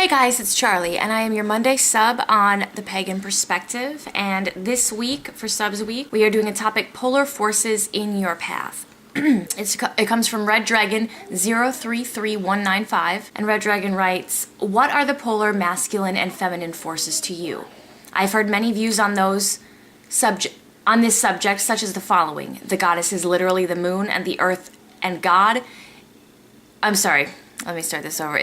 Hey guys, it's Charlie, and I am your Monday sub on the Pagan Perspective, and this week, for Subs Week, we are doing a topic, Polar Forces in Your Path. It comes from Red Dragon 033195, and Red Dragon writes, what are the polar masculine and feminine forces to you? I've heard many views on this subject, such as the following. The goddess is literally the moon, and the earth and God... I'm sorry, let me start this over.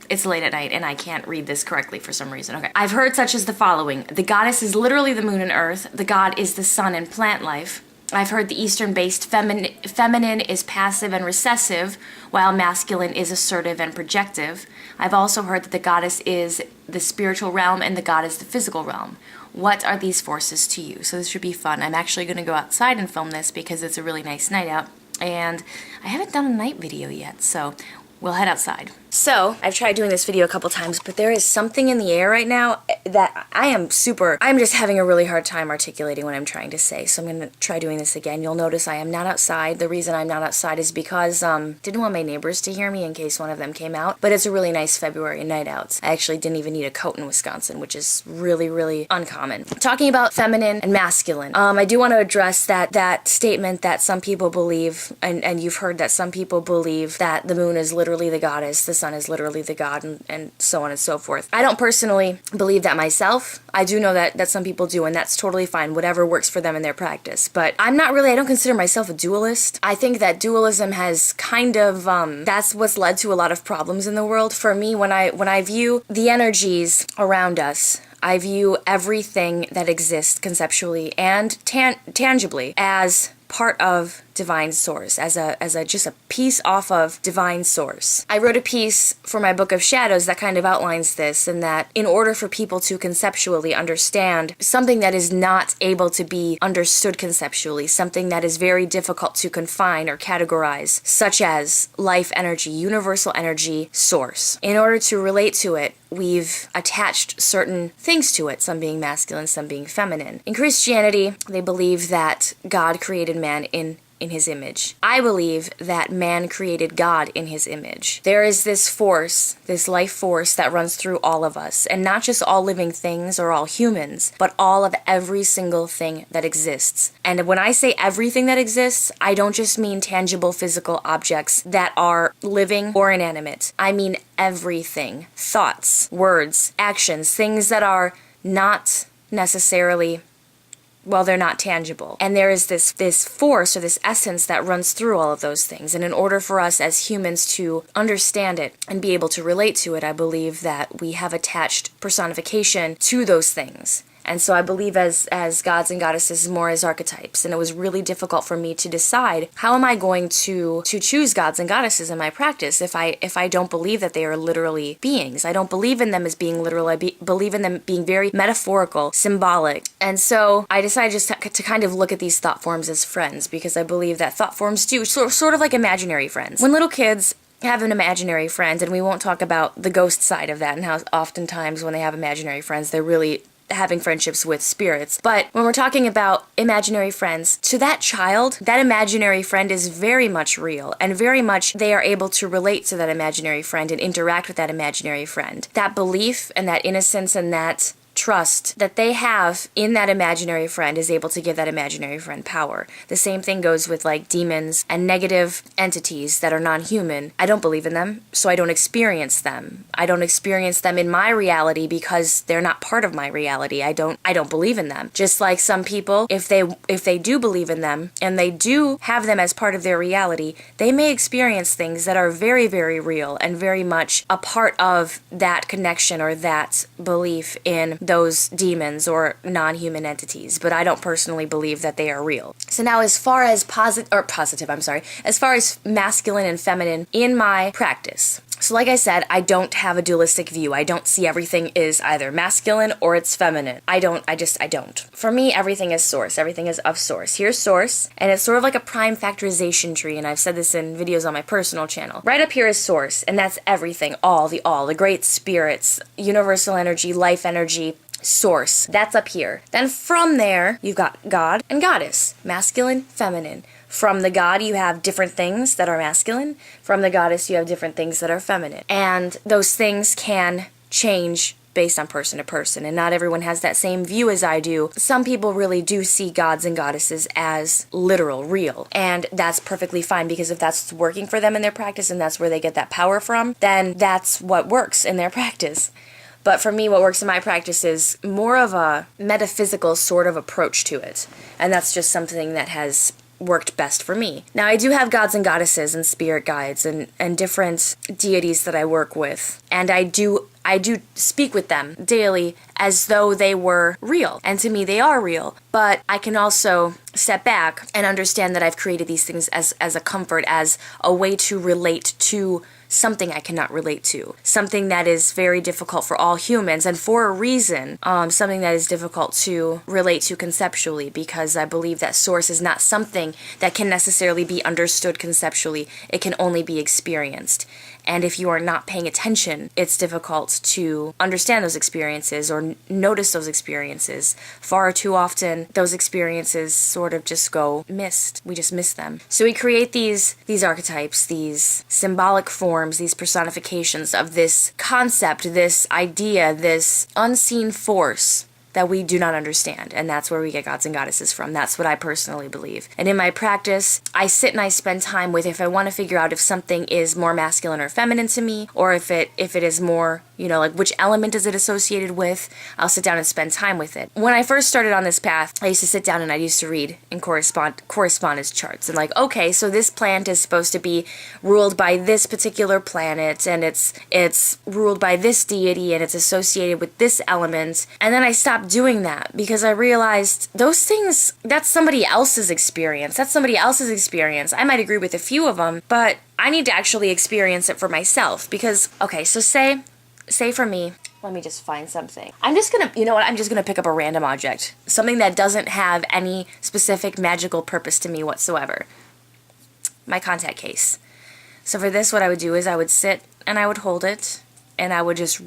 It's late at night and I can't read this correctly for some reason. Okay. I've heard such as the following. The goddess is literally the moon and earth. The god is the sun and plant life. I've heard the Eastern-based feminine is passive and recessive, while masculine is assertive and projective. I've also heard that the goddess is the spiritual realm and the god is the physical realm. What are these forces to you? So this should be fun. I'm actually going to go outside and film this because it's a really nice night out. And I haven't done a night video yet, so we'll head outside. So, I've tried doing this video a couple times, but there is something in the air right now that I'm just having a really hard time articulating what I'm trying to say, so I'm going to try doing this again. You'll notice I am not outside. The reason I'm not outside is because, didn't want my neighbors to hear me in case one of them came out, but it's a really nice February night out. I actually didn't even need a coat in Wisconsin, which is really, really uncommon. Talking about feminine and masculine, I do want to address that statement that some people believe, and you've heard that some people believe that the moon is literally the goddess, the sun is literally the god, and so on and so forth. I don't personally believe that myself. I do know that some people do, and that's totally fine, whatever works for them in their practice. But I don't consider myself a dualist. I think that dualism has kind of, that's what's led to a lot of problems in the world. For me, when I view the energies around us, I view everything that exists conceptually and tangibly as part of divine source, as just a piece off of divine source. I wrote a piece for my book of shadows that kind of outlines this, and that in order for people to conceptually understand something that is not able to be understood conceptually, something that is very difficult to confine or categorize, such as life energy, universal energy source. In order to relate to it, we've attached certain things to it, some being masculine, some being feminine. In Christianity, they believe that God created man in his image. I believe that man created God in his image. There is this force, this life force that runs through all of us, and not just all living things or all humans, but all of every single thing that exists. And when I say everything that exists, I don't just mean tangible physical objects that are living or inanimate. I mean everything. Thoughts, words, actions, things that are not necessarily, well, they're not tangible. And there is this force or this essence that runs through all of those things. And in order for us as humans to understand it and be able to relate to it, I believe that we have attached personification to those things. And so I believe as gods and goddesses more as archetypes. And it was really difficult for me to decide, how am I going to choose gods and goddesses in my practice if I don't believe that they are literally beings. I don't believe in them as being literal. I believe in them being very metaphorical, symbolic. And so I decided just to kind of look at these thought forms as friends, because I believe that thought forms do, sort of like imaginary friends. When little kids have an imaginary friend, and we won't talk about the ghost side of that and how oftentimes when they have imaginary friends, they're really having friendships with spirits. But when we're talking about imaginary friends, to that child, that imaginary friend is very much real, and very much they are able to relate to that imaginary friend and interact with that imaginary friend. That belief and that innocence and that trust that they have in that imaginary friend is able to give that imaginary friend power. The same thing goes with like demons and negative entities that are non-human. I don't believe in them, so I don't experience them. I don't experience them in my reality because they're not part of my reality. I don't believe in them. Just like some people, if they do believe in them and they do have them as part of their reality, they may experience things that are very, very real and very much a part of that connection or that belief in those demons or non-human entities, but I don't personally believe that they are real. So now as far as as far as masculine and feminine in my practice, so like I said, I don't have a dualistic view. I don't see everything is either masculine or it's feminine. I don't. For me, everything is source. Everything is of source. Here's source, and it's sort of like a prime factorization tree, and I've said this in videos on my personal channel. Right up here is source, and that's everything, all, the great spirits, universal energy, life energy, source. That's up here. Then from there, you've got God and goddess, masculine, feminine. From the God, you have different things that are masculine. From the goddess, you have different things that are feminine. And those things can change based on person to person, and not everyone has that same view as I do. Some people really do see gods and goddesses as literal, real, and that's perfectly fine, because if that's what's working for them in their practice and that's where they get that power from, then that's what works in their practice. But for me, what works in my practice is more of a metaphysical sort of approach to it, and that's just something that has worked best for me. Now, I do have gods and goddesses and spirit guides and different deities that I work with, and I do speak with them daily as though they were real, and to me they are real. But I can also step back and understand that I've created these things as a comfort, as a way to relate to something I cannot relate to, something that is very difficult for all humans, and for a reason, something that is difficult to relate to conceptually, because I believe that source is not something that can necessarily be understood conceptually. It can only be experienced. And if you are not paying attention, it's difficult to understand those experiences or notice those experiences. Far too often, those experiences sort of just go missed. We just miss them. So we create these archetypes, these symbolic forms, these personifications of this concept, this idea, this unseen force that we do not understand, and that's where we get gods and goddesses from. That's what I personally believe. And in my practice, I sit and I spend time with, if I want to figure out if something is more masculine or feminine to me, or if it is more, like which element is it associated with, I'll sit down and spend time with it. When I first started on this path, I used to sit down and I used to read in correspondence charts, and like, okay, so this plant is supposed to be ruled by this particular planet, and it's ruled by this deity, and it's associated with this element. And then I stopped doing that because I realized those things, that's somebody else's experience. I might agree with a few of them, but I need to actually experience it for myself. Because, okay, so say for me, let me just find something. I'm just gonna pick up a random object. Something that doesn't have any specific magical purpose to me whatsoever. My contact case. So for this, what I would do is I would sit and I would hold it, and I would just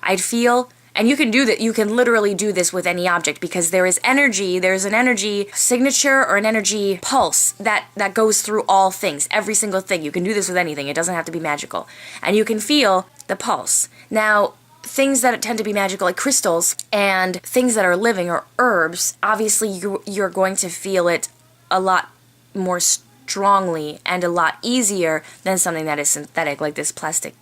I'd feel. And you can do that. You can literally do this with any object, because there's an energy signature or an energy pulse that goes through all things, every single thing. You can do this with anything. It doesn't have to be magical. And you can feel the pulse. Now, things that tend to be magical, like crystals, and things that are living, or herbs, obviously you're going to feel it a lot more strongly and a lot easier than something that is synthetic, like this plastic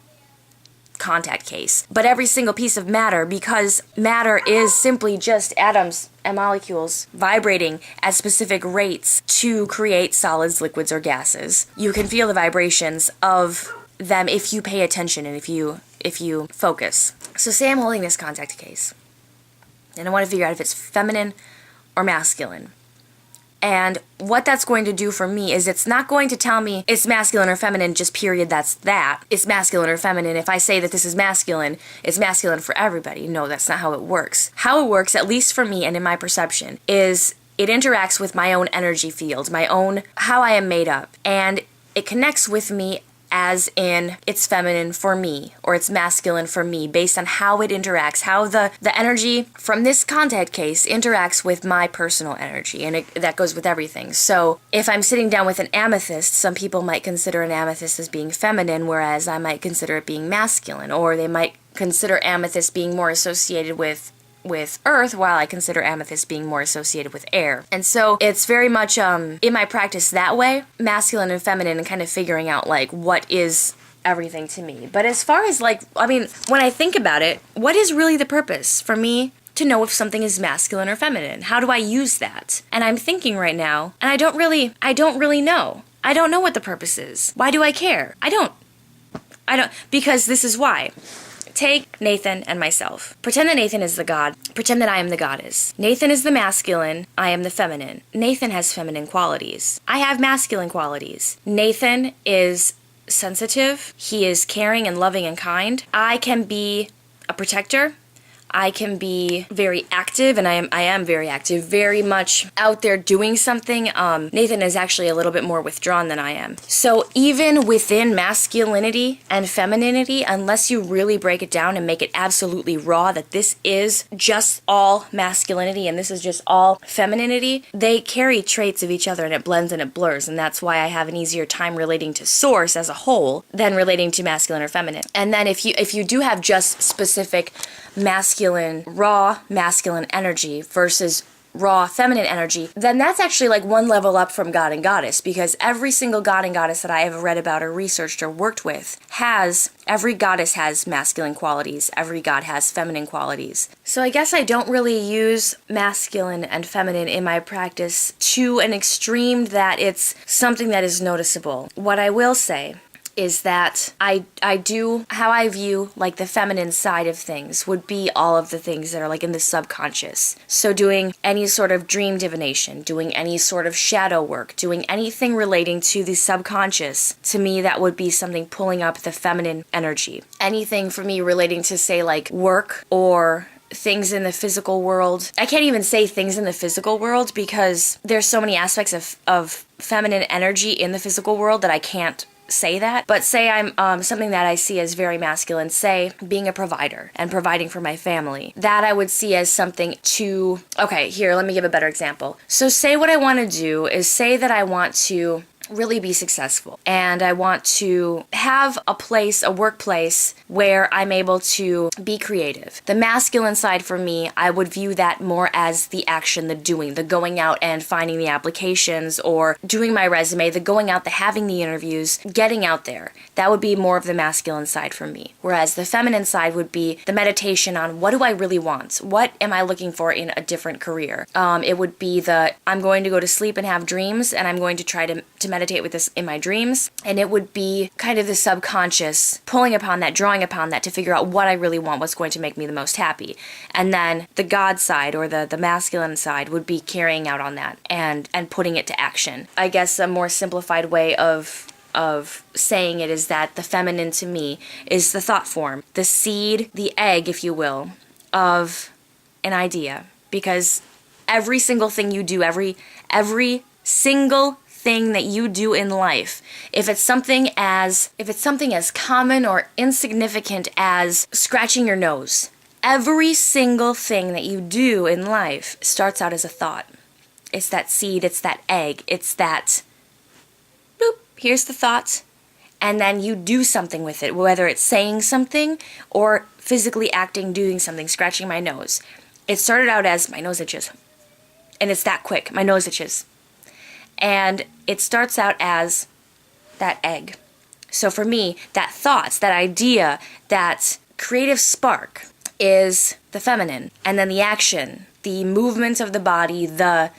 contact case. But every single piece of matter, because matter is simply just atoms and molecules vibrating at specific rates to create solids, liquids, or gases, you can feel the vibrations of them if you pay attention and if you focus. So say I'm holding this contact case, and I want to figure out if it's feminine or masculine. And what that's going to do for me is it's not going to tell me it's masculine or feminine, just period, that's that. It's masculine or feminine. If I say that this is masculine, it's masculine for everybody. No, that's not how it works. How it works, at least for me and in my perception, is it interacts with my own energy field, my own, how I am made up. And it connects with me as in it's feminine for me or it's masculine for me based on how it interacts, how the energy from this contact case interacts with my personal energy, and that goes with everything. So if I'm sitting down with an amethyst, some people might consider an amethyst as being feminine, whereas I might consider it being masculine, or they might consider amethyst being more associated with earth, while I consider amethyst being more associated with air. And so it's very much in my practice that way, masculine and feminine, and kind of figuring out like what is everything to me. But as far as when I think about it, what is really the purpose for me to know if something is masculine or feminine? How do I use that? And I'm thinking right now, and I don't really know. I don't know what the purpose is. Why do I care? I don't, because this is why. Take Nathan and myself. Pretend that Nathan is the god. Pretend that I am the goddess. Nathan is the masculine. I am the feminine. Nathan has feminine qualities. I have masculine qualities. Nathan is sensitive. He is caring and loving and kind. I can be a protector. I can be very active, and I am very active, very much out there doing something. Nathan is actually a little bit more withdrawn than I am. So even within masculinity and femininity, unless you really break it down and make it absolutely raw that this is just all masculinity and this is just all femininity, they carry traits of each other and it blends and it blurs, and that's why I have an easier time relating to source as a whole than relating to masculine or feminine. And then if you do have just specific masculine, raw masculine energy versus raw feminine energy, then that's actually like one level up from god and goddess, because every single god and goddess that I have read about or researched or worked with every goddess has masculine qualities, every god has feminine qualities. So I guess I don't really use masculine and feminine in my practice to an extreme that it's something that is noticeable. What I will say is that I do, how I view like the feminine side of things would be all of the things that are like in the subconscious. So doing any sort of dream divination, doing any sort of shadow work, doing anything relating to the subconscious, to me that would be something pulling up the feminine energy. Anything for me relating to say like work or things in the physical world. I can't even say things in the physical world because there's so many aspects of feminine energy in the physical world that I can't say that. But say I'm something that I see as very masculine, say being a provider and providing for my family, that I would see as something to, okay, here, let me give a better example. So say what I want to do is say that I want to really be successful and I want to have a place, a workplace where I'm able to be creative. The masculine side for me, I would view that more as the action, the doing, the going out and finding the applications or doing my resume, the going out, the having the interviews, getting out there. That would be more of the masculine side for me. Whereas the feminine side would be the meditation on what do I really want? What am I looking for in a different career? It would be I'm going to go to sleep and have dreams and I'm going to try to meditate with this in my dreams, and it would be kind of the subconscious pulling upon that, drawing upon that to figure out what I really want, what's going to make me the most happy. And then the God side or the masculine side would be carrying out on that and putting it to action. I guess a more simplified way of saying it is that the feminine to me is the thought form, the seed, the egg, if you will, of an idea. Because every single thing you do, every single thing that you do in life, if it's something as common or insignificant as scratching your nose, every single thing that you do in life starts out as a thought. It's that seed, it's that egg, it's that boop, here's the thought, and then you do something with it, whether it's saying something or physically acting, doing something, scratching my nose. It started out as my nose itches, and it's that quick, my nose itches. And it starts out as that egg. So for me, that thought, that idea, that creative spark is the feminine. And then the action, the movement of the body, the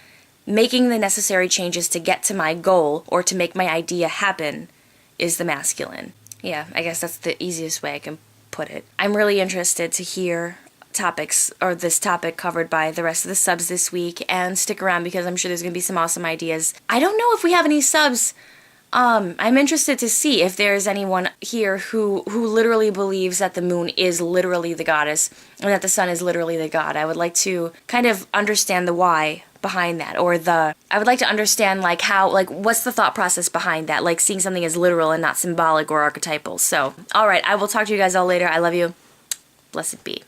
making the necessary changes to get to my goal or to make my idea happen is the masculine. Yeah, I guess that's the easiest way I can put it. I'm really interested to hear topics or this topic covered by the rest of the subs this week, and stick around because I'm sure there's going to be some awesome ideas. I don't know if we have any subs. I'm interested to see if there's anyone here who literally believes that the moon is literally the goddess and that the sun is literally the god. I would like to kind of understand the why behind that, or I would like to understand like how, like what's the thought process behind that, like seeing something as literal and not symbolic or archetypal. So, alright, I will talk to you guys all later. I love you. Blessed be.